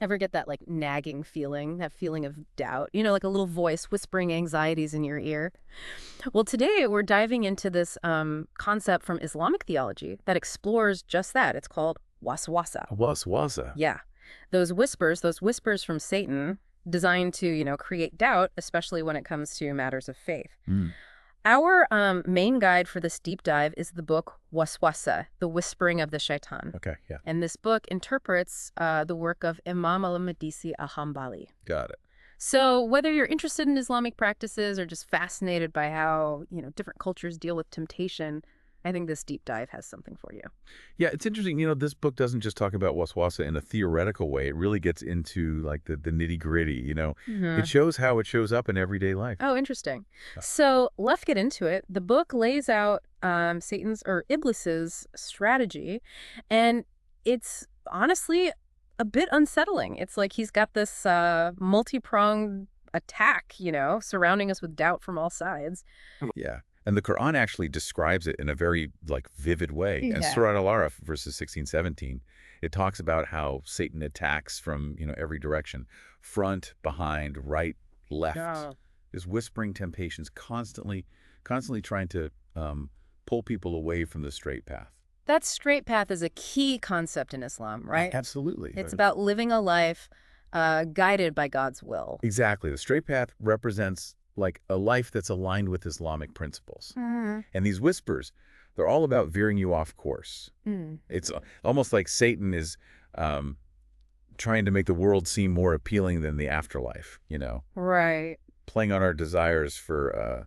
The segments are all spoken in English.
Ever get that like nagging feeling, that feeling of doubt? You know, like a little voice whispering anxieties in your ear. Well, today we're diving into this concept from Islamic theology that explores just that. It's called waswasa. Waswasah. Yeah. Those whispers from Satan designed to, create doubt, especially when it comes to matters of faith. Mm. Our main guide for this deep dive is the book Waswasa, The Whispering of the Shaitan. Okay, yeah. And this book interprets the work of Imam al-Maqdisi al-Hanbali. Got it. So whether you're interested in Islamic practices or just fascinated by how, different cultures deal with temptation, I think this deep dive has something for you. Yeah, it's interesting. This book doesn't just talk about waswasa in a theoretical way. It really gets into like the nitty-gritty, It shows how it shows up in everyday life. Oh, interesting. Yeah. So let's get into it. The book lays out Satan's or Iblis's strategy, and it's honestly a bit unsettling. It's like he's got this multi-pronged attack, surrounding us with doubt from all sides. Yeah. And the Quran actually describes it in a very vivid way. And Yeah. Surah Al-Araf, verses 16, 17, it talks about how Satan attacks from, every direction. Front, behind, right, left. Yeah. Is whispering temptations, constantly trying to pull people away from the straight path. That straight path is a key concept in Islam, right? Absolutely. It's about living a life guided by God's will. Exactly. The straight path represents like a life that's aligned with Islamic principles. Mm-hmm. And these whispers, they're all about veering you off course. Mm. It's almost like Satan is trying to make the world seem more appealing than the afterlife, Right. playing on our desires for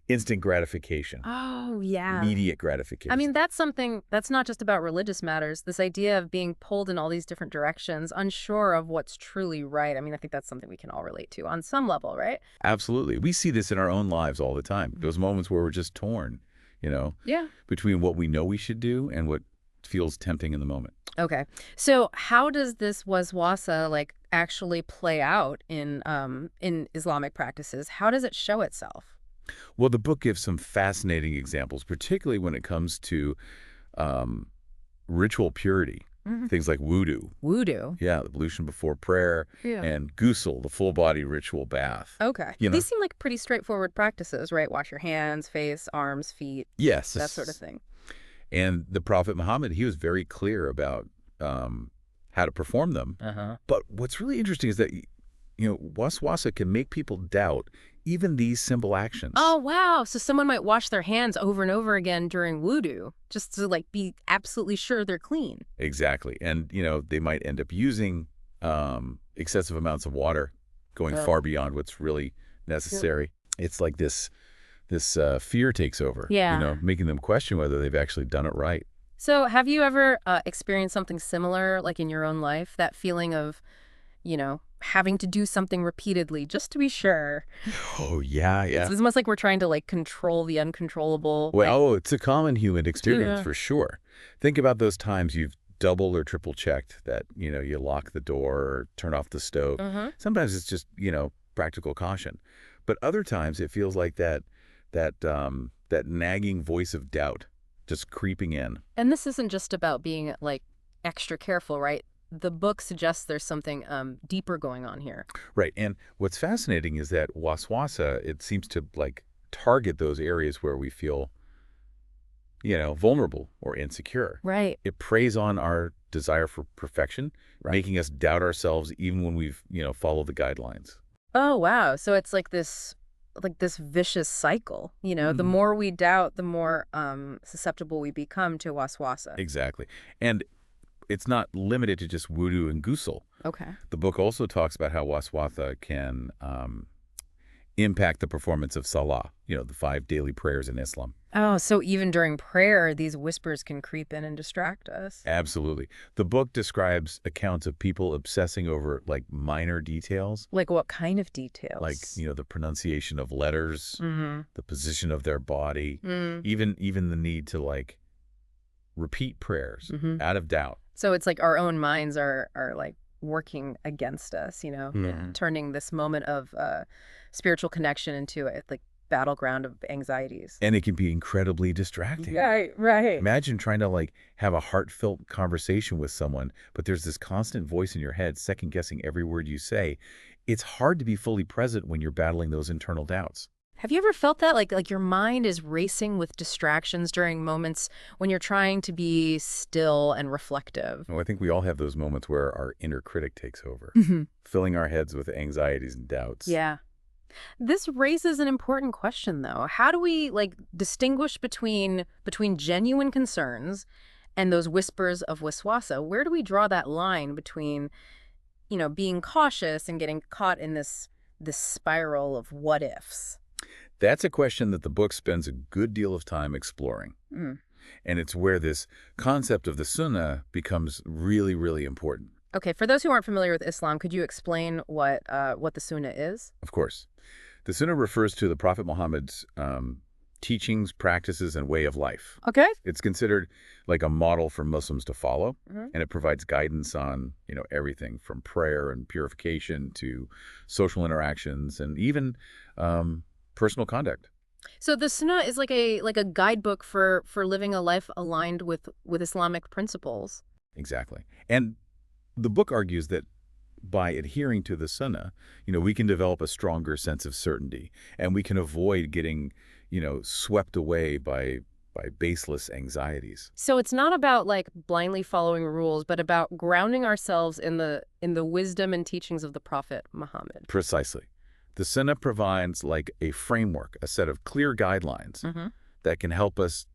instant gratification, Oh, yeah. immediate gratification. I mean, that's something that's not just about religious matters. This idea of being pulled in all these different directions, unsure of what's truly right. I mean, I think that's something we can all relate to on some level, right? Absolutely. We see this in our own lives all the time. Those moments where we're just torn, Yeah. between what we know we should do and what feels tempting in the moment. Okay. So how does this waswasa actually play out in Islamic practices? How does it show itself? Well, the book gives some fascinating examples, particularly when it comes to ritual purity. Mm-hmm. Things like wudu. Wudu. Yeah, the ablution before prayer. Yeah. And ghusl, the full-body ritual bath. Okay. You know- These seem like pretty straightforward practices, right? Wash your hands, face, arms, feet, Yes. that sort of thing. And the Prophet Muhammad, he was very clear about how to perform them. Uh-huh. But what's really interesting is that, waswasa can make people doubt even these simple actions. Oh, wow. So someone might wash their hands over and over again during wudu just to be absolutely sure they're clean. Exactly. And, they might end up using excessive amounts of water, going Oh. far beyond what's really necessary. It's like this fear takes over, Yeah. making them question whether they've actually done it right. So have you ever experienced something similar, like in your own life, that feeling of, having to do something repeatedly just to be sure? Oh, yeah. It's almost like we're trying to control the uncontrollable. Well, it's a common human experience Yeah. for sure. Think about those times you've double or triple checked that, you lock the door or turn off the stove. Uh-huh. Sometimes it's just, practical caution. But other times it feels like that nagging voice of doubt just creeping in. And this isn't just about being extra careful, right? The book suggests there's something deeper going on here. Right. And what's fascinating is that waswasa, it seems to target those areas where we feel, vulnerable or insecure. Right. It preys on our desire for perfection, Right. making us doubt ourselves even when we've, followed the guidelines. Oh, wow. So it's this vicious cycle. The more we doubt, the more susceptible we become to waswasa. Exactly. And it's not limited to just wudu and ghusl. Okay. The book also talks about how waswasa can impact the performance of salah, the 5 daily prayers in Islam. Oh, so even during prayer, these whispers can creep in and distract us. Absolutely. The book describes accounts of people obsessing over minor details, Like what kind of details? the pronunciation of letters, Mm-hmm. the position of their body, Mm. even the need to repeat prayers Mm-hmm. out of doubt. So it's our own minds are working against us, Mhm. turning this moment of spiritual connection into battleground of anxieties. And it can be incredibly distracting. Right. Imagine trying to like have a heartfelt conversation with someone, but there's this constant voice in your head second-guessing every word you say. It's hard to be fully present when you're battling those internal doubts. Have you ever felt that? Like your mind is racing with distractions during moments when you're trying to be still and reflective? Oh, I think we all have those moments where our inner critic takes over, filling our heads with anxieties and doubts. Yeah. This raises an important question, though. How do we, like, distinguish between genuine concerns and those whispers of waswasa? Where do we draw that line between, being cautious and getting caught in this spiral of what-ifs? That's a question that the book spends a good deal of time exploring. Mm. And it's where this concept of the sunnah becomes really, really important. Okay, for those who aren't familiar with Islam, could you explain what the sunnah is? Of course. The sunnah refers to the Prophet Muhammad's teachings, practices, and way of life. Okay. It's considered like a model for Muslims to follow, and it provides guidance on, everything from prayer and purification to social interactions and even personal conduct. So the sunnah is like a guidebook for living a life aligned with Islamic principles. Exactly. And the book argues that by adhering to the sunnah, we can develop a stronger sense of certainty, and we can avoid getting, swept away by baseless anxieties. So it's not about like blindly following rules, but about grounding ourselves in the wisdom and teachings of the Prophet Muhammad. Precisely. The sunnah provides like a framework, a set of clear guidelines that can help us,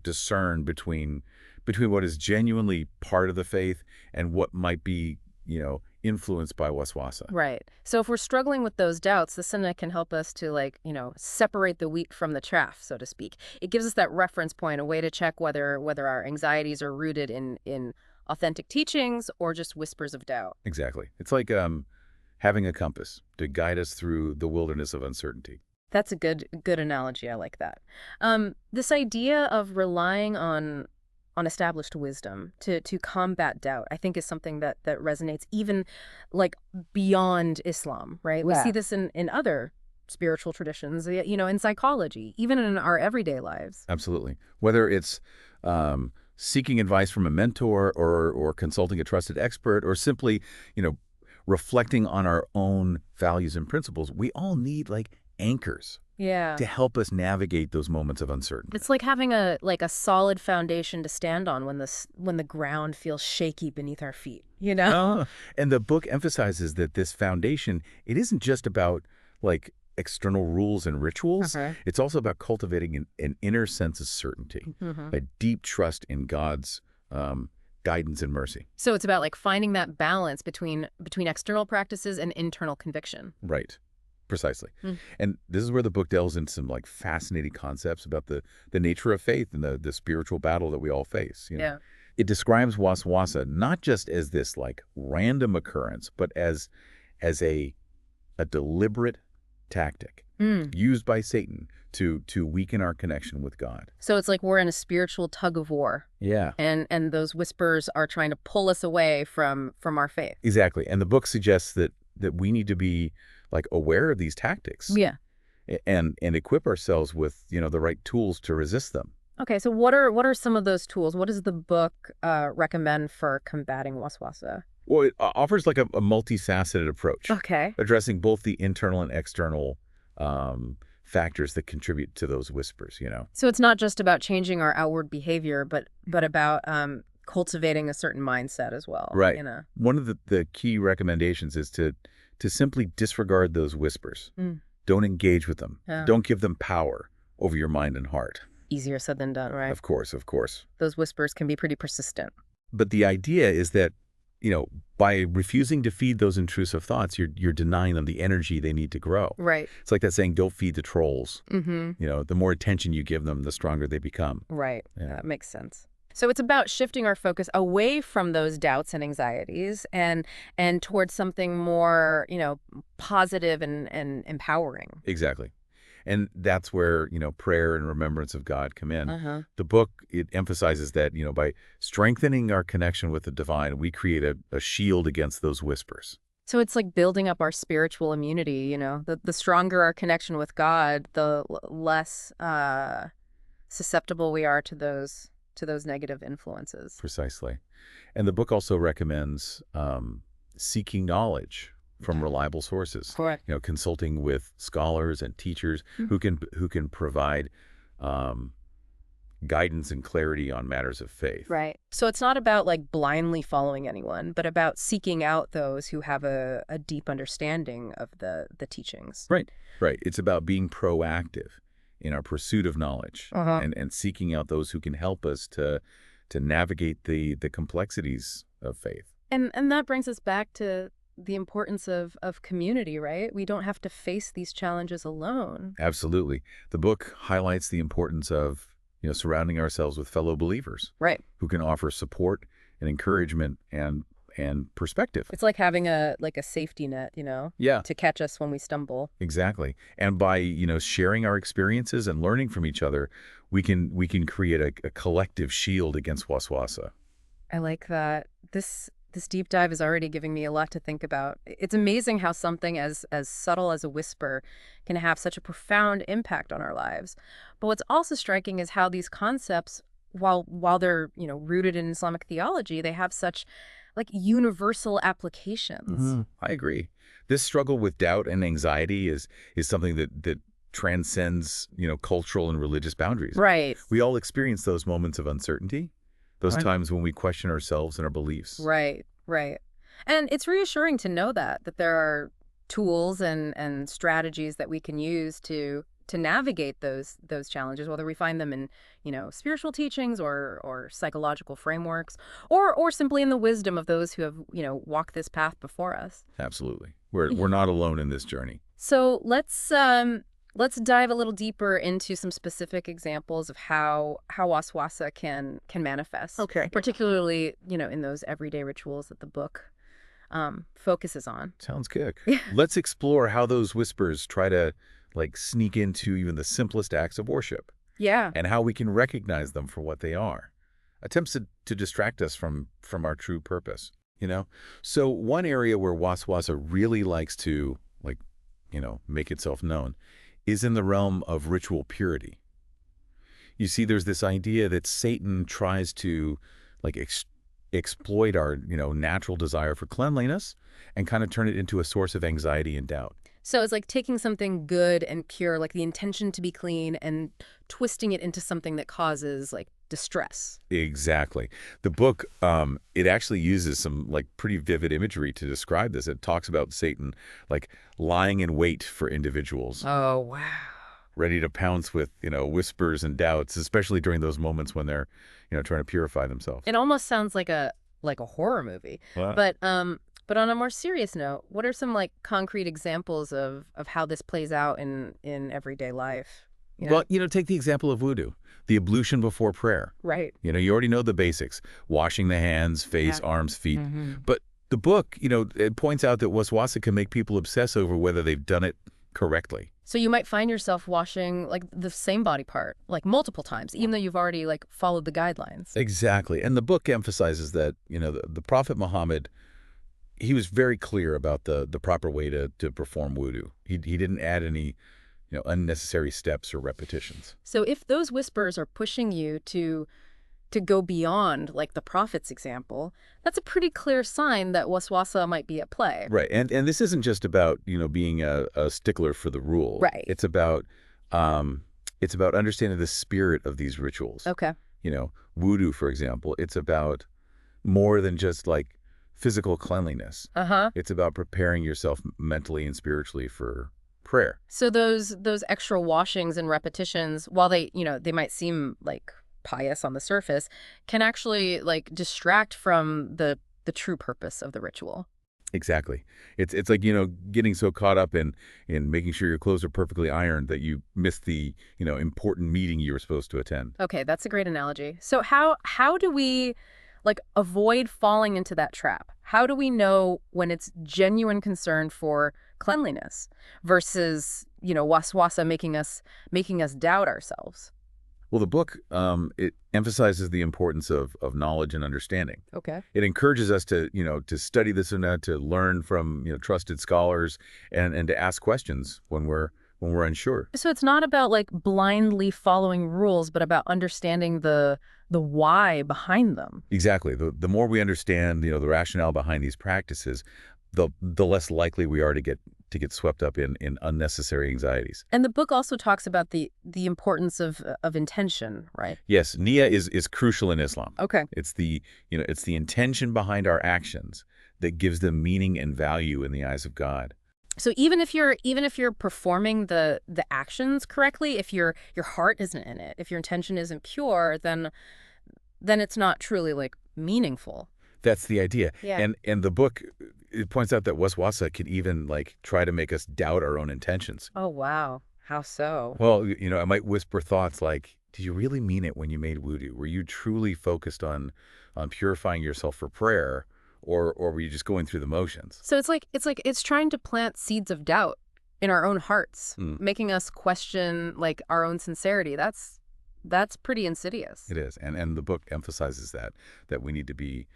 discern between what is genuinely part of the faith and what might be, influenced by waswasa. Right. So if we're struggling with those doubts, the sunnah can help us to separate the wheat from the chaff, so to speak. It gives us that reference point, a way to check whether our anxieties are rooted in authentic teachings or just whispers of doubt. Exactly. It's like having a compass to guide us through the wilderness of uncertainty. That's a good analogy. I like that. This idea of relying on established wisdom to combat doubt, I think is something that resonates even like beyond Islam, right? We see this in other spiritual traditions, in psychology, even in our everyday lives. Absolutely. Whether it's seeking advice from a mentor or consulting a trusted expert or simply, reflecting on our own values and principles, we all need like anchors to help us navigate those moments of uncertainty. It's like having a solid foundation to stand on when the ground feels shaky beneath our feet, And the book emphasizes that this foundation, it isn't just about like external rules and rituals. It's also about cultivating an inner sense of certainty, a deep trust in God's guidance and mercy. So it's about like finding that balance between external practices and internal conviction. Right. Precisely. And this is where the book delves into some like fascinating concepts about the nature of faith and the spiritual battle that we all face. It describes waswasa not just as this like random occurrence, but as a deliberate tactic used by Satan to weaken our connection with God. So it's like we're in a spiritual tug of war. Yeah. And those whispers are trying to pull us away from our faith. Exactly. And the book suggests that we need to be like aware of these tactics. Yeah. And equip ourselves with, the right tools to resist them. Okay, so what are some of those tools? What does the book recommend for combating waswasa? Well, it offers like a multifaceted approach. Okay. Addressing both the internal and external factors that contribute to those whispers, So it's not just about changing our outward behavior, but about cultivating a certain mindset as well. Right. One of the key recommendations is to simply disregard those whispers. Don't engage with them. Yeah. Don't give them power over your mind and heart. Easier said than done, right? Of course. Those whispers can be pretty persistent. But the idea is that, by refusing to feed those intrusive thoughts, you're denying them the energy they need to grow. Right. It's like that saying, don't feed the trolls. The more attention you give them, the stronger they become. Right. Yeah. That makes sense. So it's about shifting our focus away from those doubts and anxieties and towards something more, positive and empowering. Exactly. And that's where, prayer and remembrance of God come in. The book, it emphasizes that, by strengthening our connection with the divine, we create a shield against those whispers. So it's like building up our spiritual immunity, the stronger our connection with God, the less susceptible we are to those negative influences. Precisely. And the book also recommends seeking knowledge from reliable sources. Correct. Consulting with scholars and teachers who can provide guidance and clarity on matters of faith. Right. So it's not about like blindly following anyone, but about seeking out those who have a deep understanding of the teachings. Right. Right. It's about being proactive in our pursuit of knowledge and seeking out those who can help us to navigate the complexities of faith. And that brings us back to the importance of community, right? We don't have to face these challenges alone. Absolutely. The book highlights the importance of surrounding ourselves with fellow believers, right, who can offer support and encouragement and perspective. It's like having a safety net, yeah, to catch us when we stumble. Exactly. And by sharing our experiences and learning from each other, we can create a collective shield against waswasa. I like that. This deep dive is already giving me a lot to think about. It's amazing how something as subtle as a whisper can have such a profound impact on our lives. But what's also striking is how these concepts, while they're, rooted in Islamic theology, they have such universal applications. I agree. This struggle with doubt and anxiety is something that transcends, cultural and religious boundaries. Right. We all experience those moments of uncertainty. Those times when we question ourselves and our beliefs. Right, right. And it's reassuring to know that there are tools and strategies that we can use to navigate those challenges, whether we find them in, spiritual teachings or psychological frameworks, or simply in the wisdom of those who have, walked this path before us. Absolutely. We're not alone in this journey. So let's dive a little deeper into some specific examples of how waswasa can manifest. Okay. Particularly, in those everyday rituals that the book focuses on. Sounds good. Let's explore how those whispers try to sneak into even the simplest acts of worship. Yeah. And how we can recognize them for what they are. Attempts to distract us from our true purpose, So one area where waswasa really likes to make itself known is in the realm of ritual purity. You see, there's this idea that Satan tries to exploit our, natural desire for cleanliness and kind of turn it into a source of anxiety and doubt. So it's like taking something good and pure, like the intention to be clean, and twisting it into something that causes distress. Exactly. The book, it actually uses some pretty vivid imagery to describe this. It talks about Satan lying in wait for individuals. Oh, wow. Ready to pounce with, whispers and doubts, especially during those moments when they're, trying to purify themselves. It almost sounds like a horror movie. Wow. But on a more serious note, what are some concrete examples of how this plays out in everyday life? Well, take the example of wudu, the ablution before prayer. Right. You already know the basics, washing the hands, face, arms, feet. But the book, it points out that waswasa can make people obsess over whether they've done it correctly. So you might find yourself washing the same body part multiple times, even though you've already followed the guidelines. Exactly. And the book emphasizes that, the Prophet Muhammad, he was very clear about the proper way to perform wudu. He didn't add any unnecessary steps or repetitions. So if those whispers are pushing you to go beyond the Prophet's example, that's a pretty clear sign that waswasa might be at play. Right. And this isn't just about being a stickler for the rule. Right. It's about understanding the spirit of these rituals. Okay. Wudu, for example, it's about more than just physical cleanliness. It's about preparing yourself mentally and spiritually for prayer. So those extra washings and repetitions, while they might seem pious on the surface, can actually distract from the true purpose of the ritual. Exactly. It's getting so caught up in making sure your clothes are perfectly ironed that you miss the important meeting you were supposed to attend. Okay, that's a great analogy. So how do we avoid falling into that trap? How do we know when it's genuine concern for cleanliness versus waswasa making us doubt ourselves? Well, the book, it emphasizes the importance of knowledge and understanding. Okay. It encourages us to, to study the Sunnah, to learn from, trusted scholars, and to ask questions when we're unsure. So it's not about like blindly following rules, but about understanding the why behind them. Exactly. The more we understand, the rationale behind these practices, the less likely we are to get swept up in unnecessary anxieties. And the book also talks about the importance of intention, right? Yes, Niyyyah is crucial in Islam. Okay. It's the intention behind our actions that gives them meaning and value in the eyes of God. So even if you're performing the actions correctly, if your heart isn't in it, if your intention isn't pure, then it's not truly like meaningful. That's the idea. Yeah. And the book, it points out that waswasa can even like try to make us doubt our own intentions. Oh, wow. How so? Well, I might whisper thoughts like, did you really mean it when you made wudu? Were you truly focused on purifying yourself for prayer, or were you just going through the motions? So it's trying to plant seeds of doubt in our own hearts, making us question like our own sincerity. That's pretty insidious. It is. And the book emphasizes that we need to be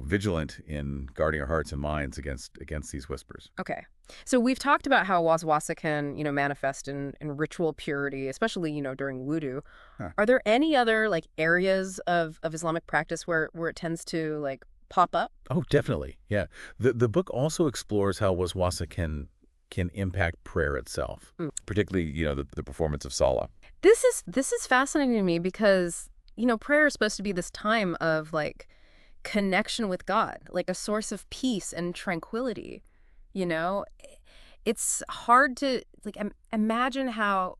vigilant in guarding our hearts and minds against these whispers. Okay. So we've talked about how waswasa can, manifest in ritual purity, especially, during wudu. Huh. Are there any other like areas of Islamic practice where it tends to like pop up? Oh, definitely. Yeah. The book also explores how waswasa can impact prayer itself, particularly, the performance of salah. This is fascinating to me because, prayer is supposed to be this time of like connection with God, like a source of peace and tranquility. It's hard to like imagine how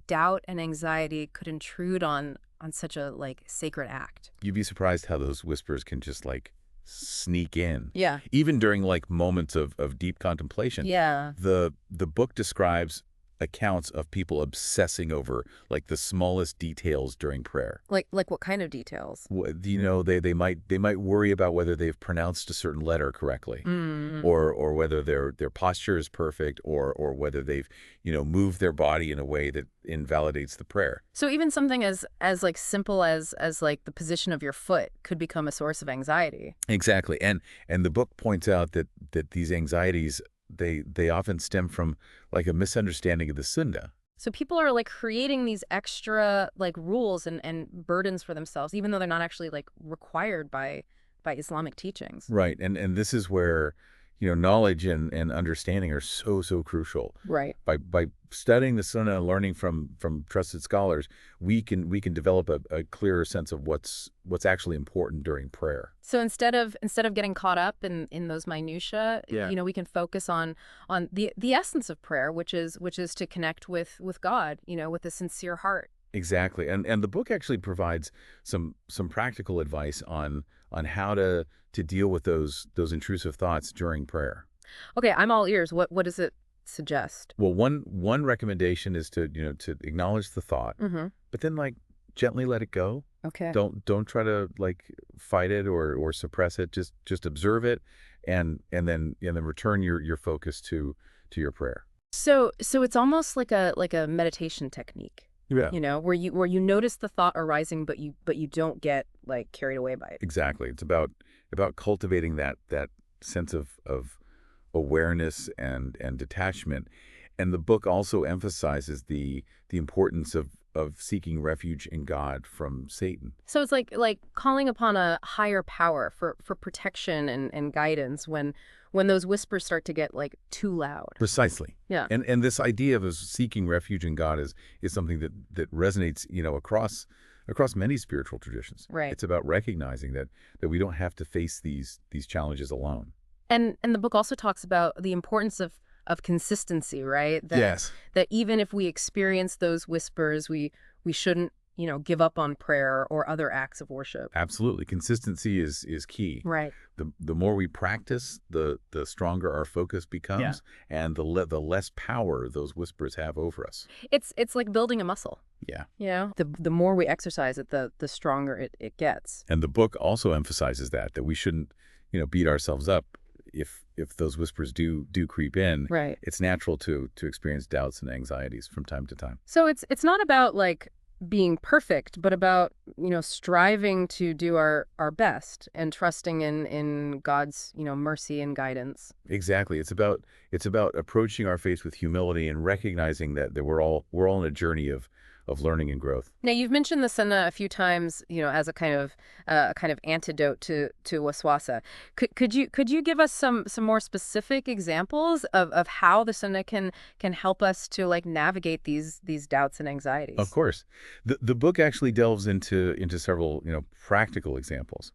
doubt and anxiety could intrude on such a like sacred act. You'd be surprised how those whispers can just like sneak in. Yeah. Even during like moments of deep contemplation. Yeah. The book describes accounts of people obsessing over like the smallest details during prayer. Like what kind of details? They might worry about whether they've pronounced a certain letter correctly, or whether their posture is perfect, or whether they've moved their body in a way that invalidates the prayer. So even something as like simple as like the position of your foot could become a source of anxiety. Exactly. And the book points out that these anxieties, they often stem from like a misunderstanding of the Sunnah. So people are like creating these extra like rules and burdens for themselves, even though they're not actually like required by Islamic teachings. Right. And this is where, knowledge and understanding are so crucial. Right. By studying the Sunnah and learning from trusted scholars, we can develop a clearer sense of what's actually important during prayer. So instead of getting caught up in those minutiae, we can focus on the essence of prayer, which is to connect with God, with a sincere heart. Exactly. And the book actually provides some practical advice on how to deal with those intrusive thoughts during prayer. Okay, I'm all ears. What does it suggest? Well, one recommendation is to acknowledge the thought, but then like gently let it go. Okay. Don't try to like fight it or suppress it. Just observe it, and then return your focus to your prayer. So it's almost like a meditation technique. Yeah. Where you notice the thought arising, but you don't get like carried away by it. Exactly. It's about cultivating that sense of awareness and detachment. And the book also emphasizes the importance of seeking refuge in God from Satan. So it's like calling upon a higher power for protection and guidance when those whispers start to get like too loud. Precisely. Yeah. And this idea of seeking refuge in God is something that resonates, across many spiritual traditions. Right. It's about recognizing that we don't have to face these challenges alone. And the book also talks about the importance of consistency, right? Yes. That even if we experience those whispers, we shouldn't, give up on prayer or other acts of worship. Absolutely. Consistency is key. Right. The more we practice, the stronger our focus becomes, and the less power those whispers have over us. It's like building a muscle. Yeah. The more we exercise it, the stronger it gets. And the book also emphasizes that we shouldn't, beat ourselves up if those whispers do creep in. Right. It's natural to experience doubts and anxieties from time to time. So it's not about like being perfect, but about, striving to do our best and trusting in God's, mercy and guidance. Exactly. It's about approaching our faith with humility and recognizing that we're all on a journey of learning and growth. Now, you've mentioned the sunnah a few times, as a kind of antidote to waswasa. Could you give us some more specific examples of how the sunnah can help us to like navigate these doubts and anxieties? Of course. The book actually delves into several, practical examples,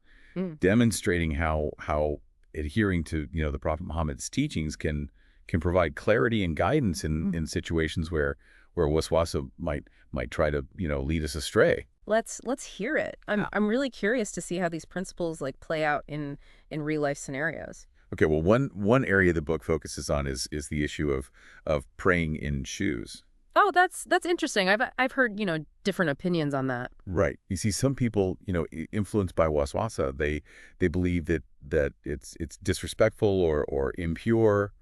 demonstrating how adhering to, the Prophet Muhammad's teachings can provide clarity and guidance in situations where waswasa might try to, lead us astray. Let's hear it. I'm really curious to see how these principles like play out in real life scenarios. Okay, well, one area the book focuses on is the issue of praying in shoes. Oh, that's interesting. I've heard, different opinions on that. Right. You see, some people, influenced by waswasa, they believe that it's disrespectful or impure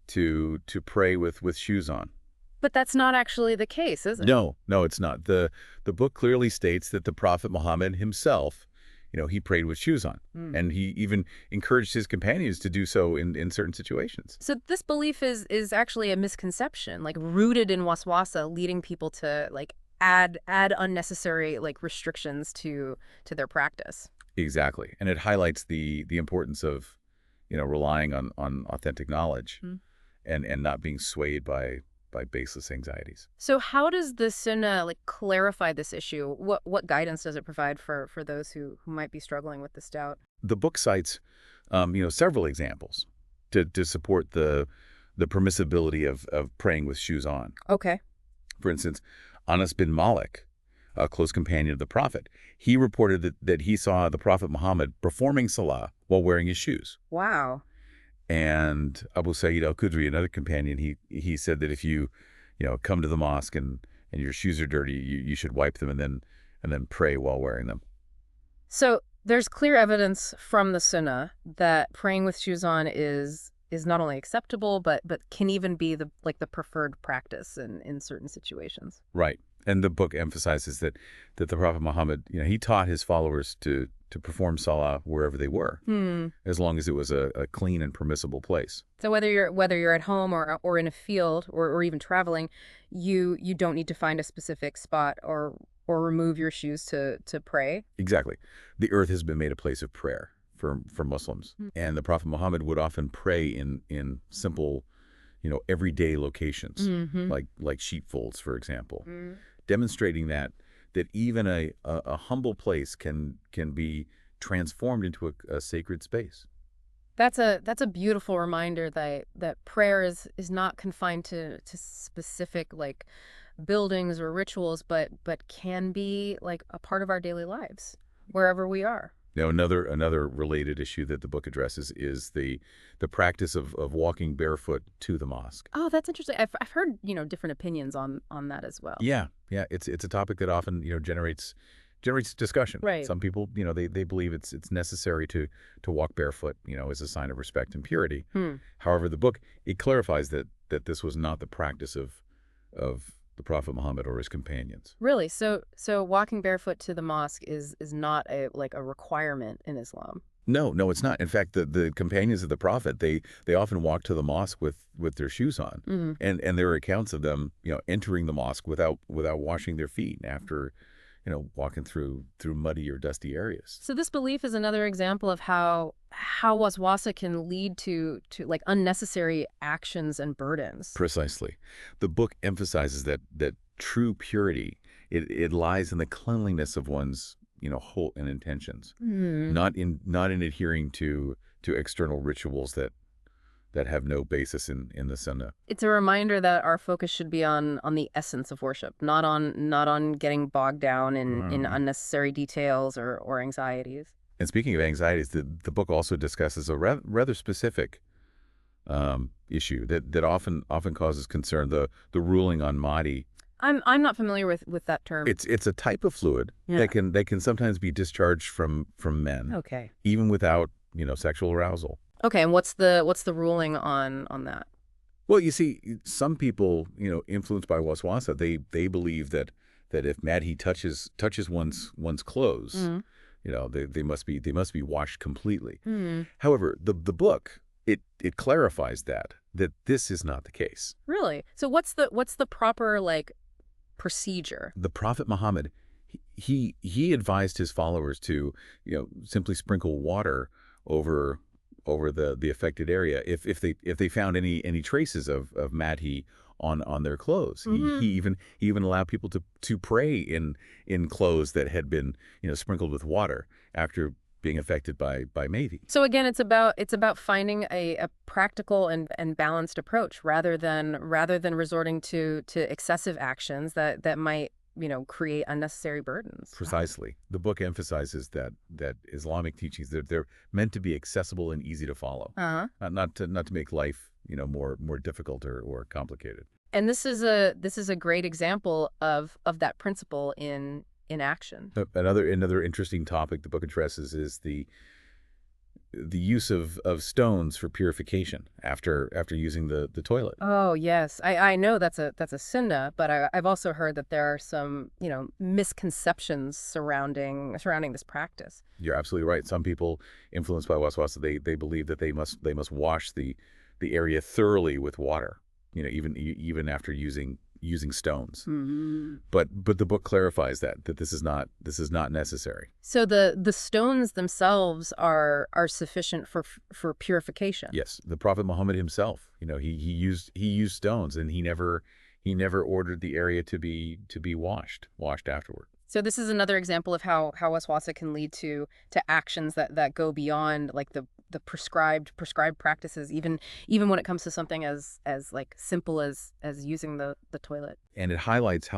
to pray with shoes on. But that's not actually the case, is it? No, it's not. The book clearly states that the Prophet Muhammad himself, he prayed with shoes on. And he even encouraged his companions to do so in certain situations. So this belief is actually a misconception, like rooted in waswasa, leading people to like add unnecessary like restrictions to their practice. Exactly. And it highlights the importance of, relying on authentic knowledge and not being swayed by baseless anxieties. So how does the sunnah like clarify this issue? What guidance does it provide for those who might be struggling with this doubt? The book cites, several examples to support the permissibility of praying with shoes on. Okay. For instance, Anas bin Malik, a close companion of the Prophet, he reported that he saw the Prophet Muhammad performing salah while wearing his shoes. Wow. And Abu Sa'id al-Khudri, another companion, he said that if you come to the mosque and your shoes are dirty, you should wipe them and then pray while wearing them. So there's clear evidence from the sunnah that praying with shoes on is not only acceptable, but can even be the preferred practice in certain situations. Right. And the book emphasizes that the Prophet Muhammad, he taught his followers to perform salah wherever they were, as long as it was a clean and permissible place. So whether you're at home or in a field or even traveling, you don't need to find a specific spot or remove your shoes to pray. Exactly. The earth has been made a place of prayer for Muslims. And the Prophet Muhammad would often pray in simple, everyday locations, like sheepfolds, for example, demonstrating that even a humble place can be transformed into a sacred space. That's a beautiful reminder that prayer is not confined to specific like buildings or rituals, but can be like a part of our daily lives wherever we are. Now, another related issue that the book addresses is the practice of walking barefoot to the mosque. Oh, that's interesting. I've heard, different opinions on that as well. Yeah. It's a topic that often, generates discussion. Right. Some people, they believe it's necessary to walk barefoot, as a sign of respect and purity. However, the book, it clarifies that this was not the practice of the Prophet Muhammad or his companions. Really? So walking barefoot to the mosque is not a requirement in Islam? No, it's not. In fact, the companions of the Prophet, they often walked to the mosque with their shoes on. And there are accounts of them, entering the mosque without washing their feet after, walking through muddy or dusty areas. So this belief is another example of how waswasa can lead to like unnecessary actions and burdens. Precisely. The book emphasizes that true purity, it lies in the cleanliness of one's whole and intentions, not in adhering to external rituals that have no basis in the sunnah. It's a reminder that our focus should be on the essence of worship, not on getting bogged down in unnecessary details or anxieties. And speaking of anxieties, the book also discusses a rather specific issue that often causes concern, the ruling on Mahdi. I'm not familiar with that term. It's a type of fluid that can sometimes be discharged from men. Okay. Even without sexual arousal. Okay, and what's the ruling on that? Well, you see, some people influenced by waswasa, they believe that that if Madhi touches one's clothes, Mm. they must be washed completely. Mm. However, the book it clarifies that this is not the case. Really? So what's the proper like procedure? The Prophet Muhammad, he advised his followers to simply sprinkle water over the affected area if they found any traces of Madhi on their clothes. Mm-hmm. He even allowed people to pray in clothes that had been sprinkled with water after being affected by Madhi. So again, it's about finding a practical and balanced approach rather than resorting to excessive actions that might create unnecessary burdens. Precisely. The book emphasizes that Islamic teachings, they're meant to be accessible and easy to follow. Uh-huh. Not to make life more difficult or complicated. And this is a great example of that principle in action. Another interesting topic the book addresses is the use of stones for purification after using the toilet. Oh yes, I know that's a sunnah, but I've also heard that there are some misconceptions surrounding this practice. You're absolutely right. Some people influenced by waswasa, they believe that they must wash the area thoroughly with water, even after using stones. Mm-hmm. But the book clarifies that this is not necessary. So the stones themselves are sufficient for purification. Yes, the Prophet Muhammad himself, he used stones, and he never ordered the area to be washed afterward. So this is another example of how waswasa can lead to actions that go beyond like the prescribed practices, even when it comes to something as like simple as using the toilet. And it highlights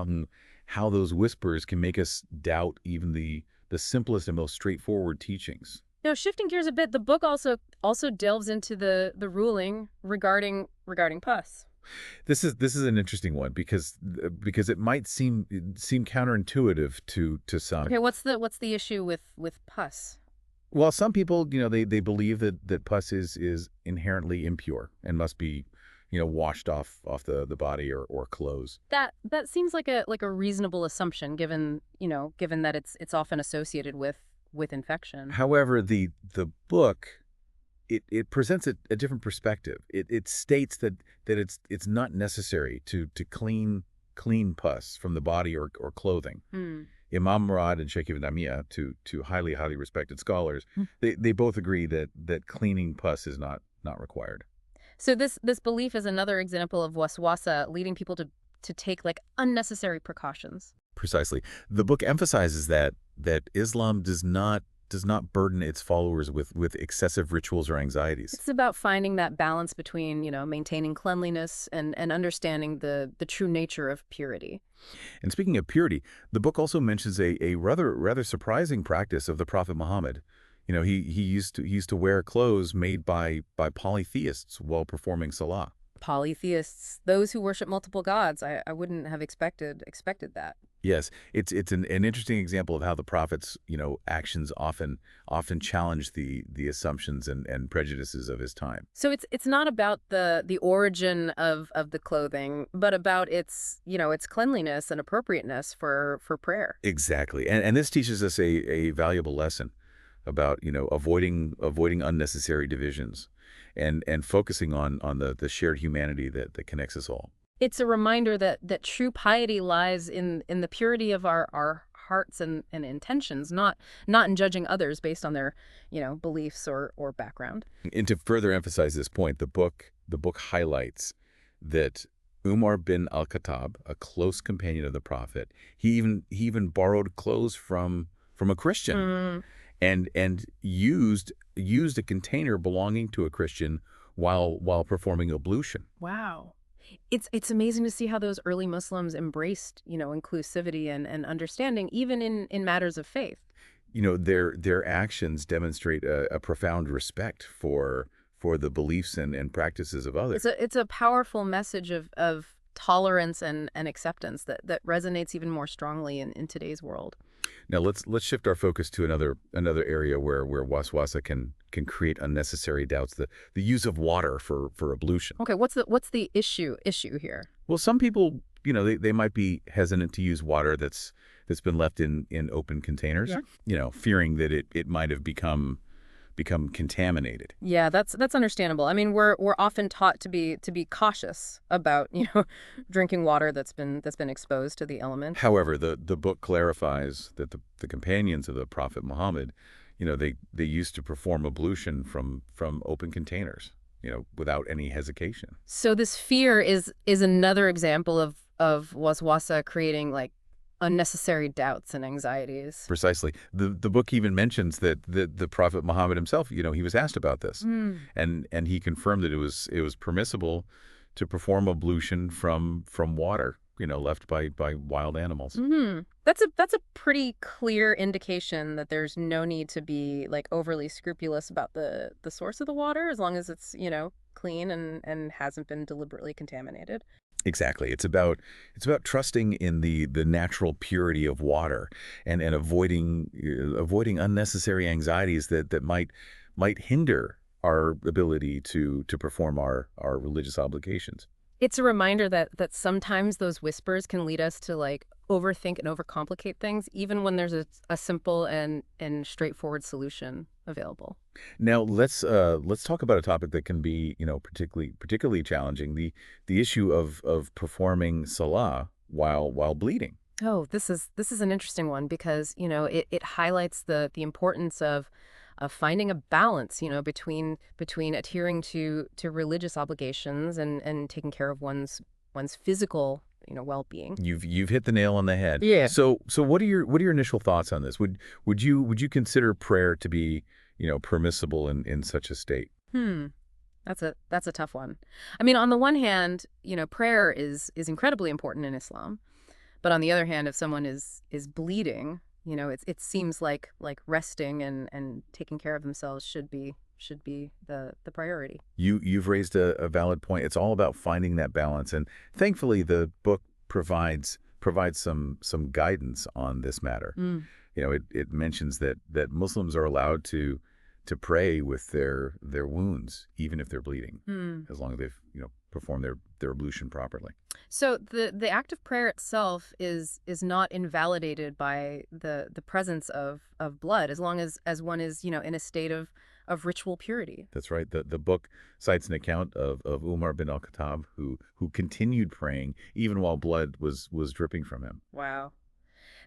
how those whispers can make us doubt even the simplest and most straightforward teachings. Now, shifting gears a bit, the book also delves into the ruling regarding pus. This is an interesting one because it might seem counterintuitive to some. Okay, what's the issue with pus? Well, some people, they believe that pus is inherently impure and must be, washed off the body or clothes. That seems like a reasonable assumption given that it's often associated with infection. However, the book it presents a different perspective. It states that it's not necessary to clean pus from the body or clothing. Hmm. Imam Murad and Sheikh Ibn Taymiyyah, two highly respected scholars, they both agree that cleaning pus is not required. So this belief is another example of waswasa leading people to take like unnecessary precautions. Precisely. The book emphasizes that Islam does not burden its followers with excessive rituals or anxieties. It's about finding that balance between, maintaining cleanliness and understanding the true nature of purity. And speaking of purity, the book also mentions a rather surprising practice of the Prophet Muhammad. He used to wear clothes made by polytheists while performing salah. Polytheists, those who worship multiple gods. I wouldn't have expected that. Yes, it's an interesting example of how the Prophet's actions often challenge the assumptions and prejudices of his time. So it's not about the origin of the clothing, but about its cleanliness and appropriateness for prayer. Exactly, and this teaches us a valuable lesson about avoiding unnecessary divisions and focusing on the shared humanity that connects us all. It's a reminder that true piety lies in the purity of our hearts and intentions, not in judging others based on their beliefs or background. And to further emphasize this point, the book highlights that Umar bin al-Khattab, a close companion of the Prophet, he even borrowed clothes from a Christian and used a container belonging to a Christian while performing ablution. Wow. It's amazing to see how those early Muslims embraced, inclusivity and understanding, even in matters of faith. Their actions demonstrate a profound respect for the beliefs and practices of others. It's a powerful message of tolerance and acceptance that resonates even more strongly in today's world. Now let's shift our focus to another area where waswasa can create unnecessary doubts. The use of water for ablution. Okay, what's the issue here? Well, some people they might be hesitant to use water that's been left in open containers, fearing that it might have become contaminated. Yeah, that's understandable. I mean, we're often taught to be cautious about, drinking water that's been exposed to the elements. However, the book clarifies that the companions of the Prophet Muhammad, they used to perform ablution from open containers, without any hesitation. So this fear is another example of waswasa creating like unnecessary doubts and anxieties. Precisely. The book even mentions that the Prophet Muhammad himself, he was asked about this, and he confirmed that it was permissible to perform ablution from water, left by wild animals. That's a pretty clear indication that there's no need to be like overly scrupulous about the source of the water, as long as it's clean and hasn't been deliberately contaminated. Exactly. It's about trusting in the natural purity of water and avoiding unnecessary anxieties that might hinder our ability to perform our religious obligations. It's a reminder that sometimes those whispers can lead us to like overthink and overcomplicate things, even when there's a simple and straightforward solution available. Now let's talk about a topic that can be particularly challenging, the issue of performing salah while bleeding. Oh, this is an interesting one because it highlights the importance of finding a balance, between adhering to religious obligations and taking care of one's physical, well-being. You've hit the nail on the head. Yeah. So what are your initial thoughts on this? Would you consider prayer to be, permissible in such a state? That's a tough one. I mean, on the one hand, prayer is incredibly important in Islam, but on the other hand, if someone is bleeding, it seems like resting and taking care of themselves should be the priority. You've raised a valid point. It's all about finding that balance, and thankfully the book provides some guidance on this matter. It mentions that Muslims are allowed to pray with their wounds, even if they're bleeding, as long as they've performed their ablution properly. So the act of prayer itself is not invalidated by the presence of blood, as long as one is in a state of ritual purity. That's right. The book cites an account of Umar bin al-Khattab who continued praying even while blood was dripping from him. Wow.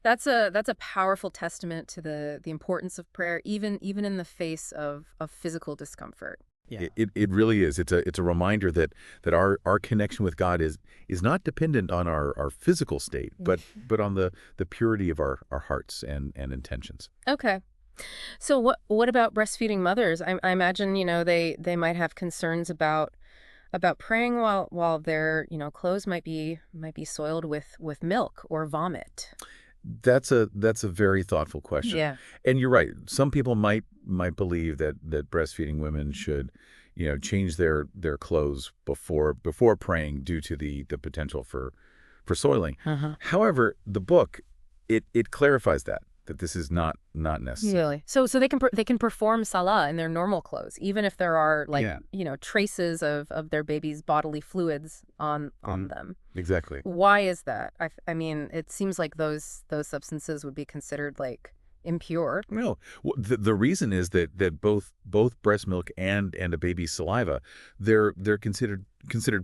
That's a powerful testament to the importance of prayer, even in the face of physical discomfort. Yeah. It really is. It's a reminder that our connection with God is not dependent on our physical state, but on the purity of our hearts and intentions. Okay. So what about breastfeeding mothers? I imagine they might have concerns about praying while their clothes might be soiled with milk or vomit. That's a very thoughtful question. Yeah. And you're right. Some people might believe that breastfeeding women should, change their clothes before praying due to the potential for soiling. However, the book it clarifies that this is not necessary. Really? So they can perform salah in their normal clothes, even if there are traces of their baby's bodily fluids on them. Exactly. Why is that? I mean, it seems like those substances would be considered like impure. No. Well, the reason is that both breast milk and a baby's saliva, they're considered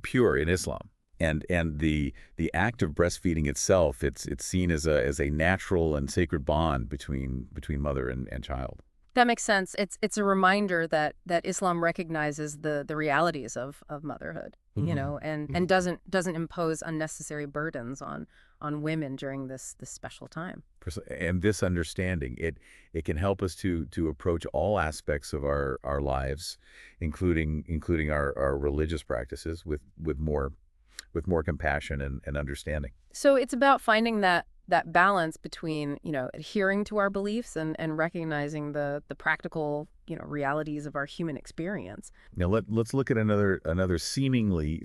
pure in Islam. And the act of breastfeeding itself, it's seen as a natural and sacred bond between mother and child. That makes sense. It's a reminder that Islam recognizes the realities of motherhood, and doesn't impose unnecessary burdens on women during this special time. And this understanding, it can help us to approach all aspects of our lives, including our religious practices with more compassion and understanding. So it's about finding that balance between, adhering to our beliefs and recognizing the practical, realities of our human experience. Now let's look at another seemingly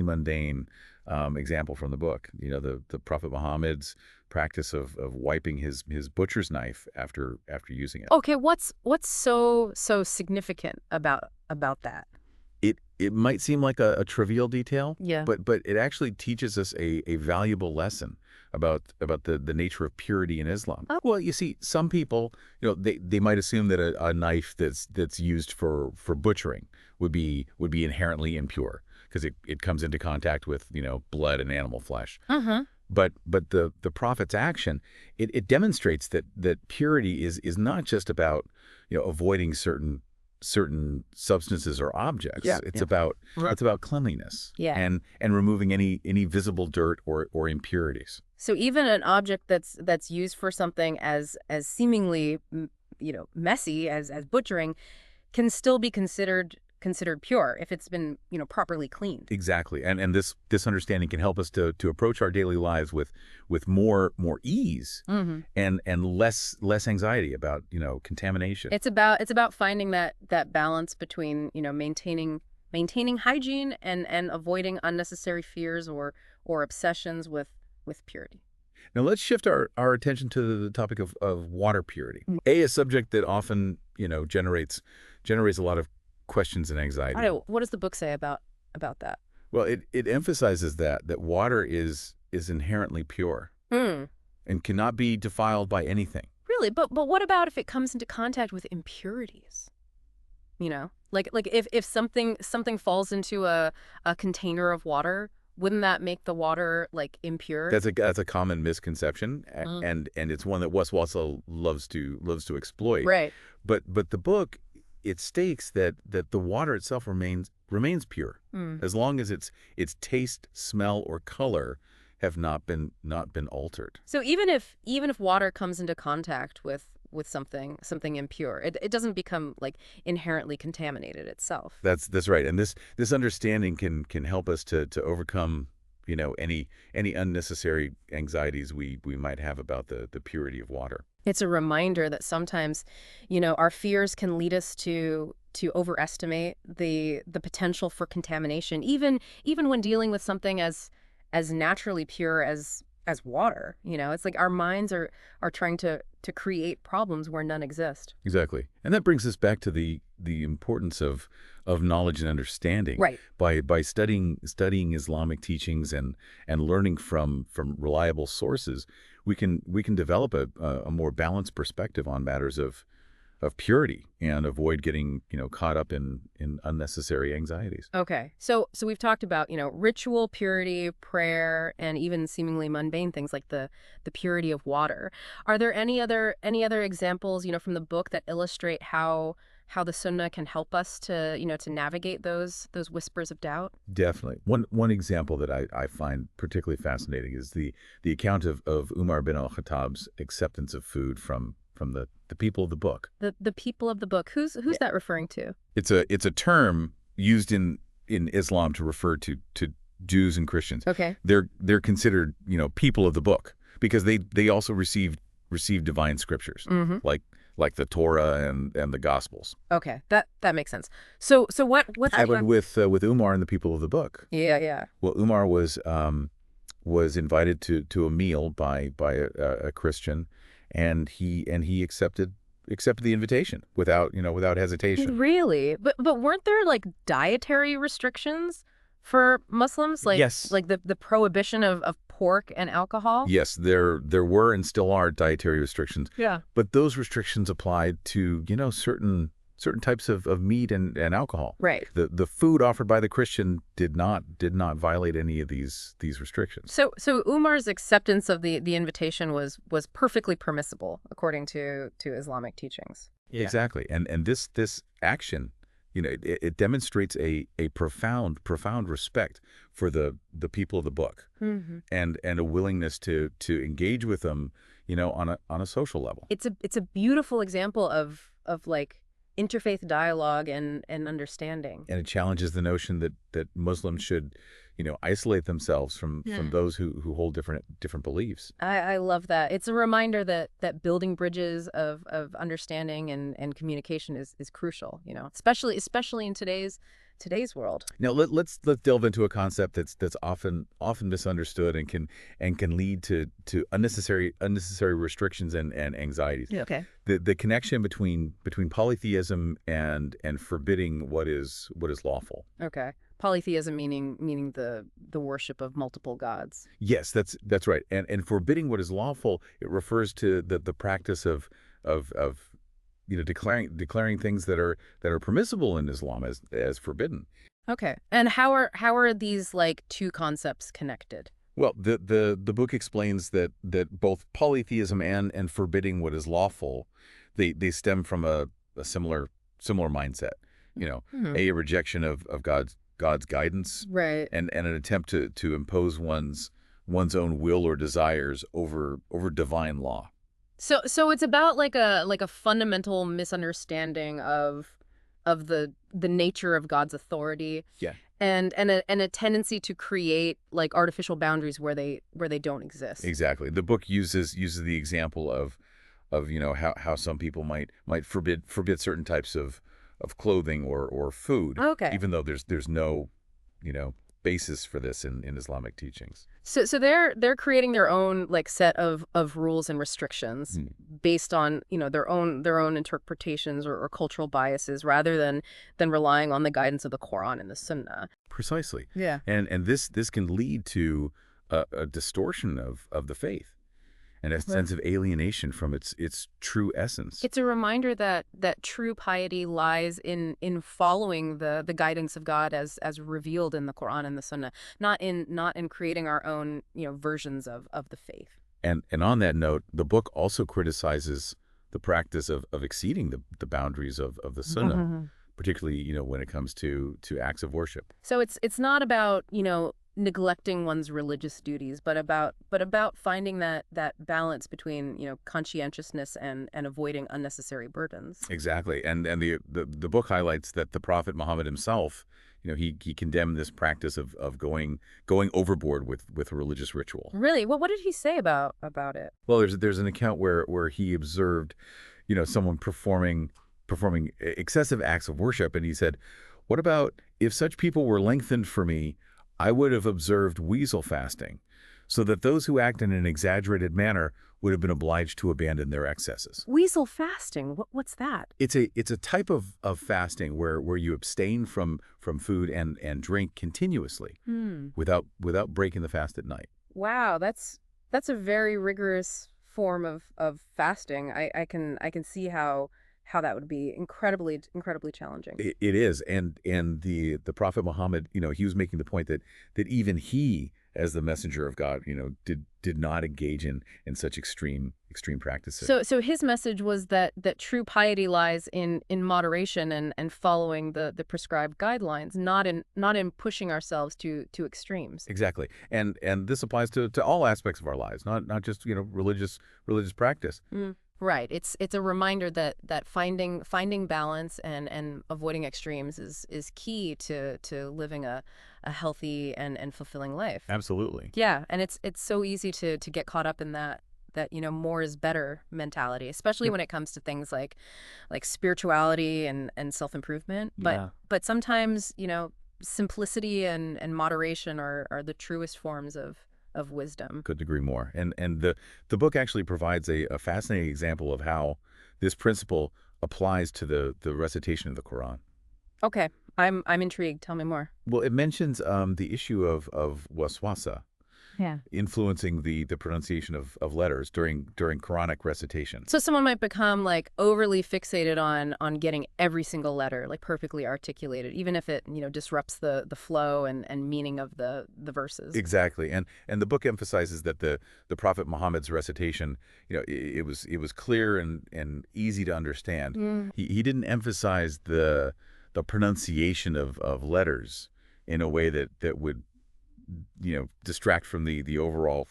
mundane example from the book. The Prophet Muhammad's practice of wiping his butcher's knife after using it. Okay, what's so significant about that? It might seem like a trivial detail, Yeah. but it actually teaches us a valuable lesson about the nature of purity in Islam. Oh. Well, you see, some people, they might assume that a knife that's used for butchering would be inherently impure because it comes into contact with, blood and animal flesh. Uh-huh. But the Prophet's action, it demonstrates that purity is not just about, avoiding certain substances or objects. Yeah, It's yeah. about cleanliness. Yeah. And removing any visible dirt or impurities. So even an object that's used for something as seemingly messy as butchering can still be considered pure if it's been properly cleaned. Exactly. And this understanding can help us to approach our daily lives with more ease Mm-hmm. and less anxiety about contamination. It's about finding that balance between maintaining hygiene and avoiding unnecessary fears or obsessions with purity. Now let's shift our attention to the topic of water purity. A subject that often generates a lot of questions and anxiety. I don't know, what does the book say about that? Well, it emphasizes that water is inherently pure Hmm. and cannot be defiled by anything. Really, but what about if it comes into contact with impurities? Like if something falls into a container of water, wouldn't that make the water like impure? That's a common misconception, and it's one that Waswasah loves to exploit. Right. But the book, it states that the water itself remains pure as long as its taste, smell, or color have not been altered. So even if water comes into contact with something impure, it doesn't become like inherently contaminated itself. That's right. And this understanding can help us to overcome any unnecessary anxieties we might have about the purity of water. It's a reminder that sometimes, our fears can lead us to overestimate the potential for contamination, even when dealing with something as naturally pure as water. It's like our minds are trying to create problems where none exist. Exactly. And that brings us back to the importance of knowledge and understanding. Right. By studying Islamic teachings and learning from reliable sources, we can develop a more balanced perspective on matters of purity and avoid getting caught up in unnecessary anxieties. Okay. So we've talked about, ritual purity, prayer, and even seemingly mundane things like the purity of water. Are there any other examples, from the book that illustrate how the Sunnah can help us to navigate those whispers of doubt? Definitely. One example that I find particularly fascinating is the account of Umar bin al-Khattab's acceptance of food from the people of the book. The people of the book. Who's that referring to? It's a term used in Islam to refer to Jews and Christians. Okay. They're considered people of the book because they also received divine scriptures like the Torah and the Gospels. Okay, that makes sense. So what's happened with Umar and the people of the book? Yeah. Well, Umar was invited to a meal by a Christian, and he accepted the invitation without hesitation. Really? But weren't there like dietary restrictions for Muslims? Like, yes. Like the prohibition of pork and alcohol? Yes, there were and still are dietary restrictions. Yeah. But those restrictions applied to, certain types of meat and alcohol. Right. The food offered by the Christian did not violate any of these restrictions. So Umar's acceptance of the invitation was perfectly permissible according to Islamic teachings. Yeah. Exactly. And this action, it demonstrates a profound respect for the people of the book, and a willingness to engage with them, on a social level. It's a beautiful example of like interfaith dialogue and understanding. And it challenges the notion that Muslims should, isolate themselves from those who hold different beliefs. I love that. It's a reminder that building bridges of understanding and communication is crucial, especially in today's today's world. Now let's delve into a concept that's often misunderstood and can lead to unnecessary restrictions and anxieties. Yeah, okay. The connection between polytheism and forbidding what is lawful. Okay. Polytheism meaning the worship of multiple gods. Yes, that's right. And forbidding what is lawful, it refers to the practice of declaring things that are permissible in Islam as forbidden. Okay. And how are these like two concepts connected? Well, the book explains that both polytheism and forbidding what is lawful, they stem from a similar mindset. A rejection of God's guidance, right, and an attempt to impose one's own will or desires over divine law. So it's about like a fundamental misunderstanding of the nature of God's authority. Yeah. And a tendency to create like artificial boundaries where they don't exist. Exactly. The book uses the example of how some people might forbid certain types of clothing or food. Okay. Even though there's no basis for this in Islamic teachings. So they're creating their own like set of rules and restrictions based on their own interpretations or cultural biases rather than relying on the guidance of the Quran and the Sunnah. Precisely. Yeah. And this can lead to a distortion of the faith and a sense of alienation from its true essence. It's a reminder that true piety lies in following the guidance of God as revealed in the Quran and the Sunnah, not in creating our own versions of the faith. And on that note, the book also criticizes the practice of exceeding the boundaries of the Sunnah, particularly when it comes to acts of worship. So it's not about neglecting one's religious duties, but about finding that balance between conscientiousness and avoiding unnecessary burdens. Exactly, and the book highlights that the Prophet Muhammad himself, he condemned this practice of going overboard with a religious ritual. Really? Well, what did he say about it? Well, there's an account where he observed, someone performing excessive acts of worship, and he said, "What about if such people were lengthened for me? I would have observed weasel fasting, so that those who act in an exaggerated manner would have been obliged to abandon their excesses." Weasel fasting? What's that? It's a type of fasting where you abstain from food and drink continuously without breaking the fast at night. Wow, that's a very rigorous form of fasting. I can see how that would be incredibly challenging. It is, and the Prophet Muhammad, he was making the point that even he, as the messenger of God, did not engage in such extreme practices. So his message was that true piety lies in moderation and following the prescribed guidelines, not in pushing ourselves to extremes. Exactly, and this applies to all aspects of our lives, not just religious practice. Right. It's a reminder that finding balance and avoiding extremes is key to living a healthy and fulfilling life. Absolutely. Yeah, and it's so easy to get caught up in that more is better mentality, especially when it comes to things like spirituality and self-improvement. But sometimes, simplicity and moderation are the truest forms of wisdom. Couldn't agree more. And the book actually provides a fascinating example of how this principle applies to the recitation of the Quran. Okay, I'm intrigued. Tell me more. Well, it mentions the issue of waswasah, influencing the pronunciation of letters during Quranic recitation. So someone might become like overly fixated on getting every single letter like perfectly articulated, even if it disrupts the flow and meaning of the verses. Exactly, and the book emphasizes that the Prophet Muhammad's recitation, it was clear and easy to understand. He didn't emphasize the pronunciation of letters in a way that would distract from the overall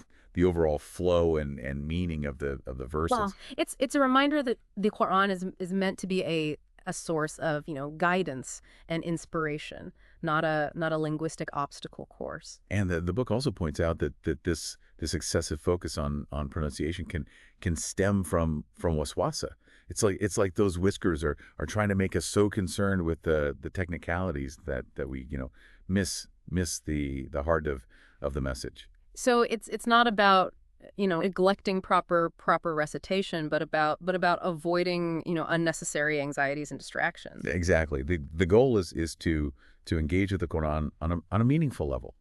flow and meaning of the verses. Well, it's a reminder that the Quran is meant to be a source of guidance and inspiration, not a linguistic obstacle course. And the book also points out that this excessive focus on pronunciation can stem from waswasa. It's like those whiskers are trying to make us so concerned with the technicalities that we miss the heart of the message. So it's not about neglecting proper recitation, but about avoiding unnecessary anxieties and distractions. Exactly. The goal is to engage with the Quran on a meaningful level.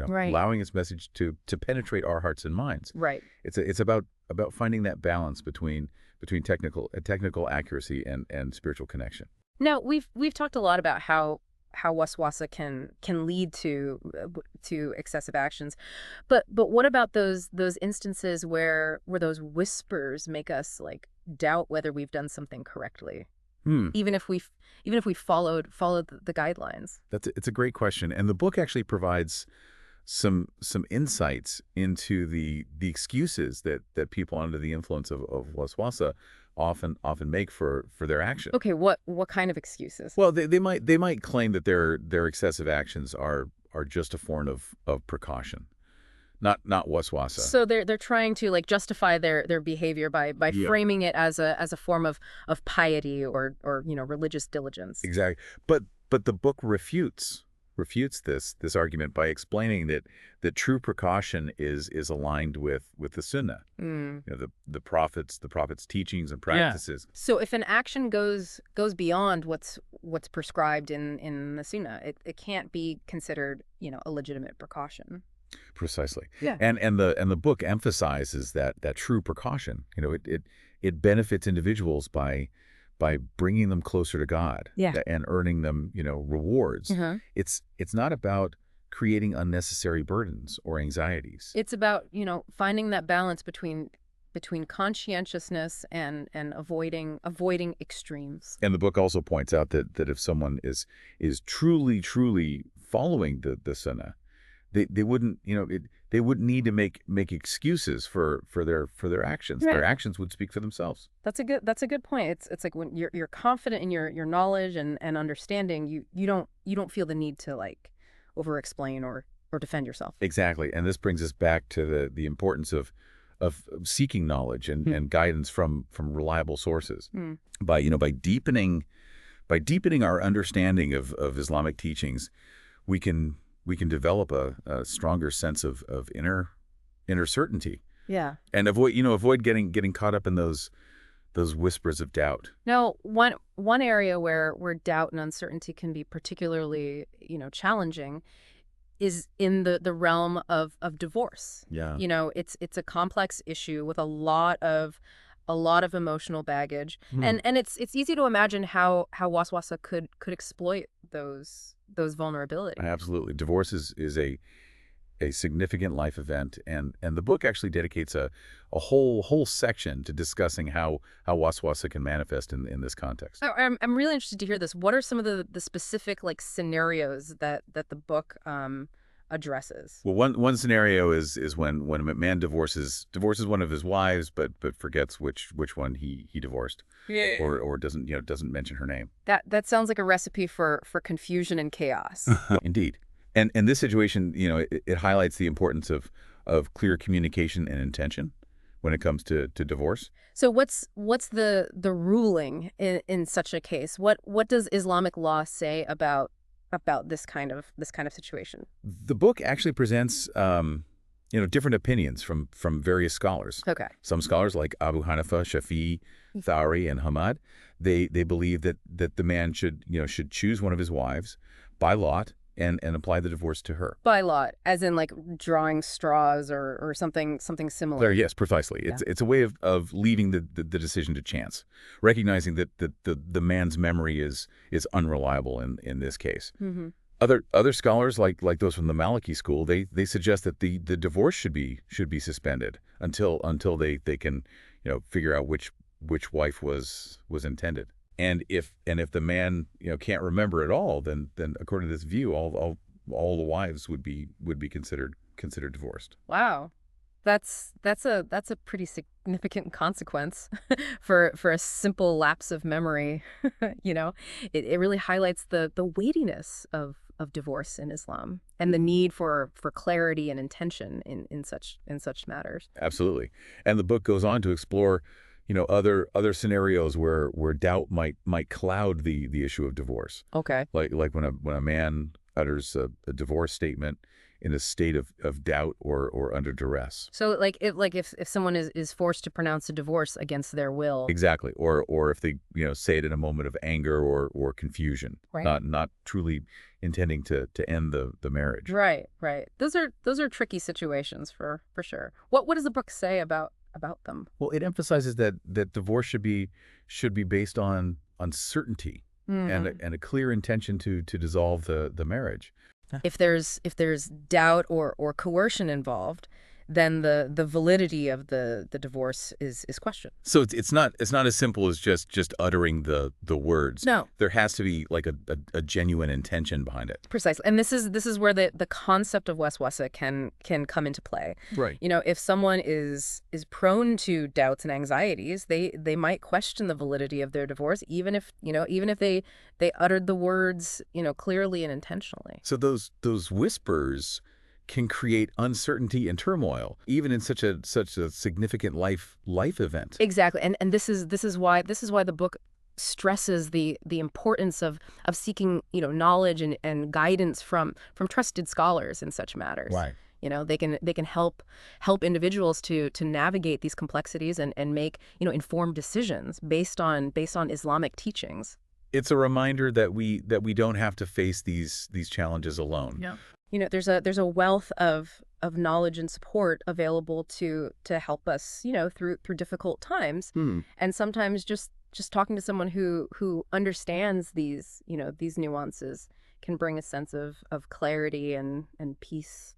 Right. Allowing its message to penetrate our hearts and minds. Right. It's about finding that balance between technical accuracy and spiritual connection. Now, we've talked a lot about how waswasa can lead to excessive actions, but what about those instances where those whispers make us like doubt whether we've done something correctly, even if we followed the guidelines? It's a great question, and the book actually provides some insights into the excuses that people under the influence of waswasa often make for their actions. Okay, what kind of excuses? Well, they might claim that their excessive actions are just a form of precaution, not waswasa. So they're trying to like justify their behavior by framing it as a form of piety or religious diligence. Exactly. But the book refutes this argument by explaining that true precaution is aligned with the Sunnah, the prophets teachings and practices. Yeah. So if an action goes beyond what's prescribed in the Sunnah, it can't be considered a legitimate precaution. Precisely. Yeah. And the book emphasizes that true precaution. It benefits individuals by bringing them closer to God, and earning them, rewards. It's not about creating unnecessary burdens or anxieties. It's about, finding that balance between conscientiousness and avoiding extremes. And the book also points out that if someone is truly following the Sunnah, they wouldn't need to make excuses for their actions. Right. Their actions would speak for themselves. That's a good point. It's like when you're confident in your knowledge and understanding, you don't feel the need to like over explain or defend yourself. Exactly. And this brings us back to the importance of seeking knowledge and guidance from reliable sources. By deepening our understanding of Islamic teachings, we can develop a stronger sense of inner certainty. Yeah. And avoid getting caught up in those whispers of doubt. Now, one area where doubt and uncertainty can be particularly, challenging is in the realm of divorce. Yeah. It's a complex issue with a lot of emotional baggage. And it's easy to imagine how waswasa could exploit those vulnerabilities. Absolutely. Divorce is a significant life event, and the book actually dedicates a whole section to discussing how waswasa can manifest in this context. I'm really interested to hear this. What are some of the specific like scenarios that the book addresses? Well, one scenario is when a man divorces one of his wives, but forgets which one he divorced, or doesn't mention her name. That sounds like a recipe for confusion and chaos. Indeed. And in this situation, it highlights the importance of clear communication and intention when it comes to divorce. So what's the ruling in such a case? What does Islamic law say about this kind of situation? The book actually presents different opinions from various scholars. Okay. Some scholars like Abu Hanifa, Shafi'i, Thawri, and Hamad, they believe that the man should choose one of his wives by lot and apply the divorce to her. By lot, as in like drawing straws or something similar. Yes, precisely. Yeah. It's a way of leaving the decision to chance, recognizing that the man's memory is unreliable in this case. Mm-hmm. Other scholars like those from the Maliki school, they suggest that the divorce should be suspended until they can figure out which wife was intended. And if the man can't remember at all, then according to this view, all the wives would be considered divorced. Wow, that's a pretty significant consequence for a simple lapse of memory. It really highlights the weightiness of divorce in Islam and the need for clarity and intention in such matters. Absolutely. And the book goes on to explore other scenarios where doubt might cloud the issue of divorce. Okay. Like when a man utters a divorce statement in a state of doubt or under duress. So if someone is forced to pronounce a divorce against their will. Exactly. Or if they, say it in a moment of anger or confusion, right. Not truly intending to end the marriage. Right, right. Those are tricky situations for sure. What does the book say about them? Well, it emphasizes that divorce should be based on certainty and a clear intention to dissolve the marriage. If there's doubt or coercion involved, then the validity of the divorce is questioned. So it's not as simple as just uttering the words. No. There has to be like a genuine intention behind it. Precisely. And this is where the concept of waswasah can come into play. Right. If someone is prone to doubts and anxieties, they might question the validity of their divorce, even if they uttered the words, clearly and intentionally. So those whispers can create uncertainty and turmoil, even in such a significant life event. Exactly, and this is why the book stresses the importance of seeking knowledge and guidance from trusted scholars in such matters. Right. They can help individuals to navigate these complexities and make informed decisions based on Islamic teachings. It's a reminder that we don't have to face these challenges alone. Yeah. There's a wealth of knowledge and support available to help us, through difficult times. And sometimes just talking to someone who understands these nuances can bring a sense of clarity and peace.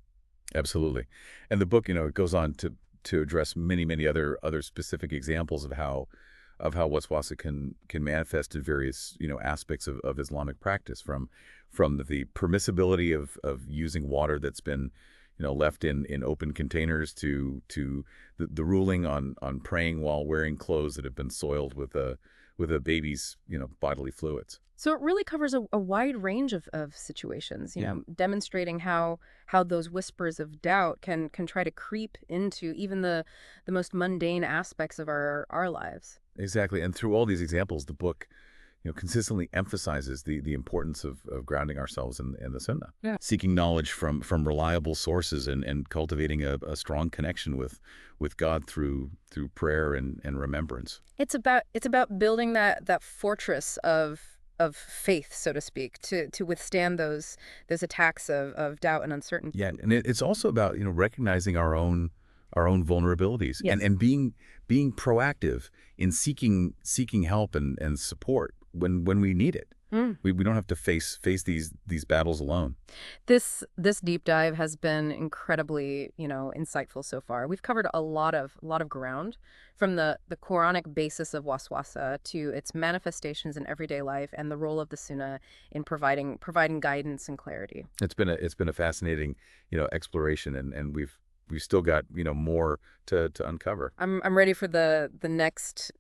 Absolutely. And the book, it goes on to address many other specific examples of how waswasah can manifest in various aspects of Islamic practice, from the permissibility of using water that's been left in open containers to the ruling on praying while wearing clothes that have been soiled with a baby's bodily fluids. So it really covers a wide range of situations, demonstrating how those whispers of doubt can try to creep into even the most mundane aspects of our lives. Exactly. And through all these examples, the book consistently emphasizes the importance of grounding ourselves in the Sunnah. Yeah. Seeking knowledge from reliable sources and cultivating a strong connection with God through prayer and remembrance. It's about building that fortress of faith, so to speak, to withstand those attacks of doubt and uncertainty. Yeah, and it's also about recognizing our own vulnerabilities. Yes. and being proactive in seeking help and support when we need it. We don't have to face these battles alone. This deep dive has been incredibly, insightful so far. We've covered a lot of ground, from the Quranic basis of waswasah to its manifestations in everyday life and the role of the Sunnah in providing guidance and clarity. It's been a fascinating, exploration, and we've still got more to uncover. I'm ready for the next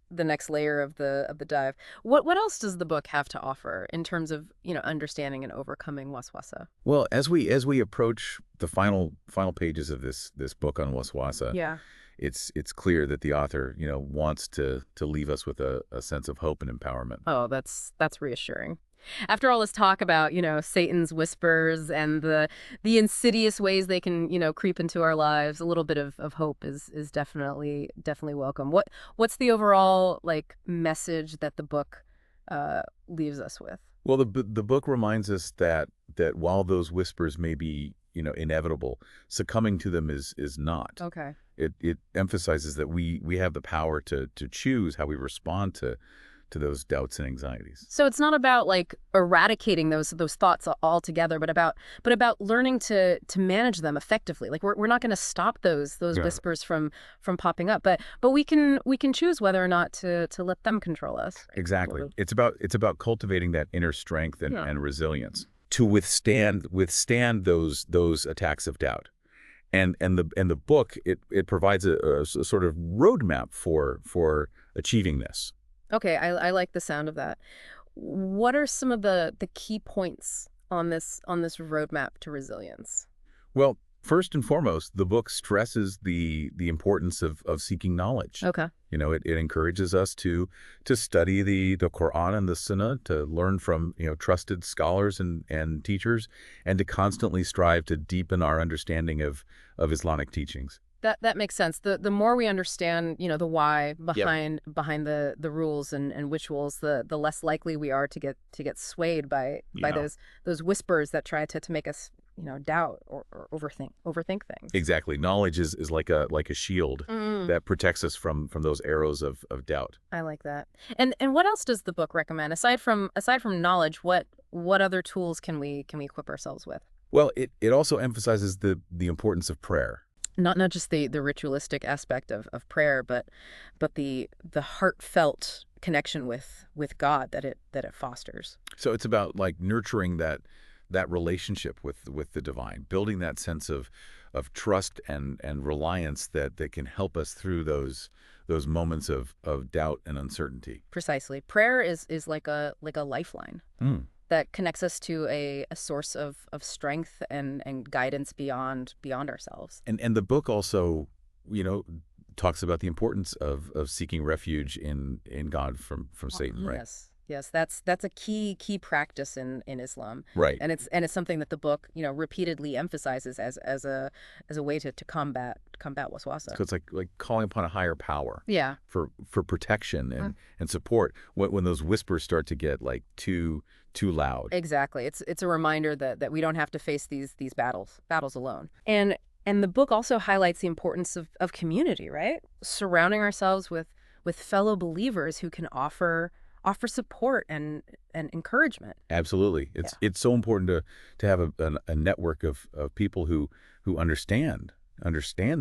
layer of the dive. What else does the book have to offer in terms of understanding and overcoming waswasah? Well, as we approach the final pages of this book on waswasah, yeah, it's clear that the author wants to leave us with a sense of hope and empowerment. Oh, that's reassuring. After all this talk about, Satan's whispers and the insidious ways they can, creep into our lives, a little bit of hope is definitely welcome. What's the overall message that the book leaves us with? Well, the book reminds us that while those whispers may be, inevitable, succumbing to them is not. Okay. It emphasizes that we have the power to choose how we respond to those doubts and anxieties. So it's not about eradicating those thoughts altogether, but about learning to manage them effectively. We're not going to stop those whispers from popping up, but we can choose whether or not to let them control us. Right? Exactly. It's about cultivating that inner strength and resilience to withstand those attacks of doubt. And the book it provides a sort of roadmap for achieving this. Okay, I like the sound of that. What are some of the key points on this roadmap to resilience? Well, First and foremost, the book stresses the importance of seeking knowledge. Okay. It encourages us to study the Quran and the Sunnah, to learn from trusted scholars and teachers, and to constantly strive to deepen our understanding of Islamic teachings. That makes sense. The more we understand, the why behind Yep. behind the rule and rituals, the less likely we are to get swayed by Yeah. those whispers that try to make us doubt or overthink things. Exactly. Knowledge is like a shield that protects us from those arrows of doubt. I like that. And what else does the book recommend aside from knowledge? What other tools can we equip ourselves with? Well, it also emphasizes the importance of prayer. Not just the ritualistic aspect of prayer, but the heartfelt connection with God that it fosters. So it's about like nurturing that relationship with the divine, building that sense of trust and reliance that can help us through those moments of doubt and uncertainty. Precisely. Prayer is like a lifeline that connects us to a source of strength and guidance beyond ourselves. And the book also, talks about the importance of seeking refuge in God from Satan, right? Yes, that's a key practice in Islam. Right. And it's something that the book, repeatedly emphasizes as a way to combat waswasa. So it's like calling upon a higher power. Yeah. For protection and support when those whispers start to get like too loud. Exactly. It's a reminder that we don't have to face these battles alone. And the book also highlights the importance of community, right? Surrounding ourselves with fellow believers who can offer support and encouragement. Absolutely. It's so important to have a network of people who understand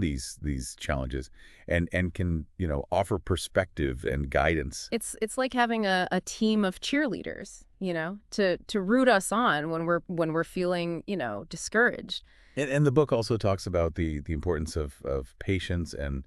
these challenges and can offer perspective and guidance. It's like having a team of cheerleaders, to root us on when we're feeling discouraged. And the book also talks about the importance of patience and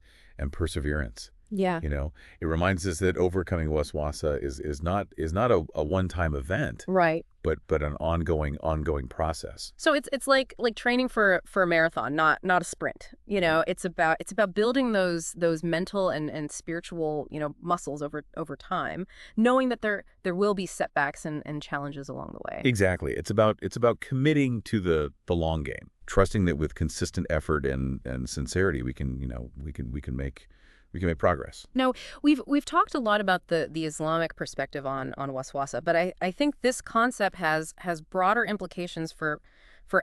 perseverance. Yeah. It reminds us that overcoming waswasa is not a one-time event, Right. but an ongoing process. So it's like training for a marathon, not a sprint. It's about building those mental and spiritual, muscles over time, knowing that there will be setbacks and challenges along the way. Exactly. It's about committing to the long game, trusting that with consistent effort and sincerity we can make progress. Now, we've talked a lot about the Islamic perspective on waswasa, but I think this concept has broader implications for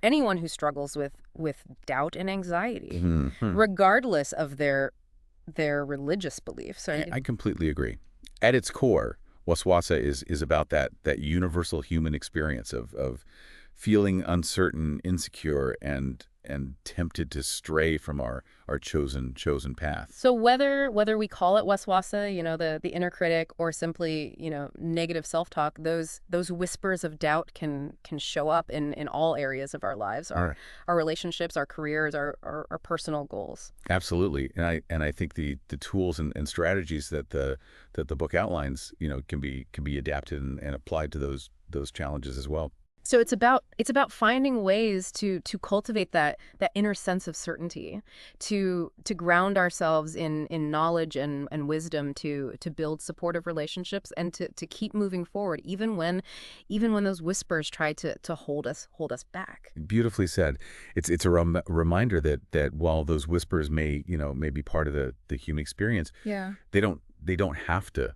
anyone who struggles with doubt and anxiety, regardless of their religious beliefs. I completely agree. At its core, waswasa is about that universal human experience of feeling uncertain, insecure, and tempted to stray from our chosen path. So whether we call it waswasa, the inner critic, or simply, negative self-talk, those whispers of doubt can show up in all areas of our lives, our relationships, our careers, our personal goals. Absolutely. And I think the tools and strategies that the book outlines, can be adapted and applied to those challenges as well. So it's about finding ways to cultivate that inner sense of certainty, to ground ourselves in knowledge and wisdom, to build supportive relationships, and to keep moving forward even when those whispers try to hold us back. Beautifully said. It's a reminder that while those whispers may be part of the human experience, Yeah. they don't have to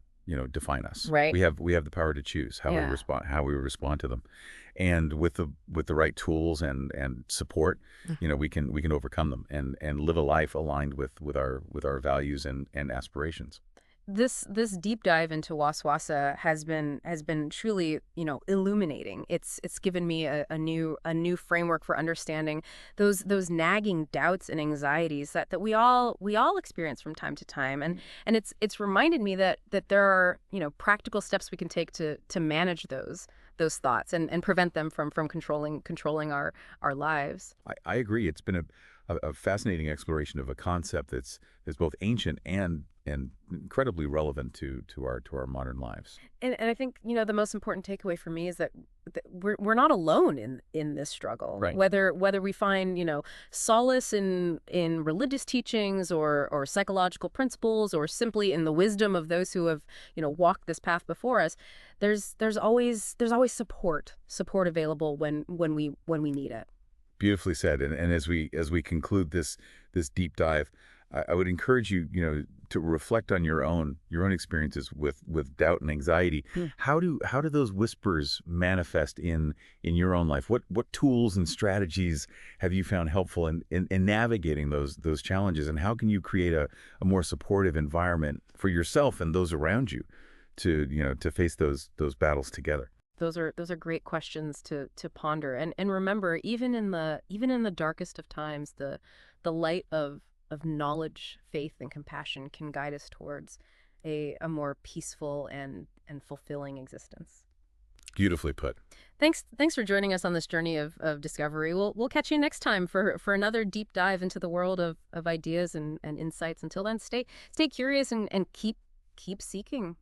define us. Right. We have the power to choose how we respond to them. And with the right tools and support, we can overcome them and live a life aligned with our values and aspirations. This deep dive into waswasa has been truly, illuminating. It's given me a new framework for understanding those nagging doubts and anxieties that we all experience from time to time, and it's reminded me that there are practical steps we can take to manage those thoughts and prevent them from controlling our lives. I agree. It's been a fascinating exploration of a concept that's both ancient and and incredibly relevant to our modern lives. And I think, the most important takeaway for me is that we're not alone in this struggle. Right. Whether we find, solace in religious teachings or psychological principles or simply in the wisdom of those who have, walked this path before us, there's always support available when we need it. Beautifully said. And as we conclude this deep dive, I would encourage you, to reflect on your own experiences with doubt and anxiety. How do those whispers manifest in your own life? What tools and strategies have you found helpful in navigating those challenges? And how can you create a more supportive environment for yourself and those around you to face those battles together? Those are great questions to ponder. And remember, even in the darkest of times, the light of knowledge, faith, and compassion can guide us towards a more peaceful and fulfilling existence. Beautifully put. Thanks for joining us on this journey of discovery. We'll catch you next time for another deep dive into the world of ideas and insights. Until then, stay curious and keep seeking.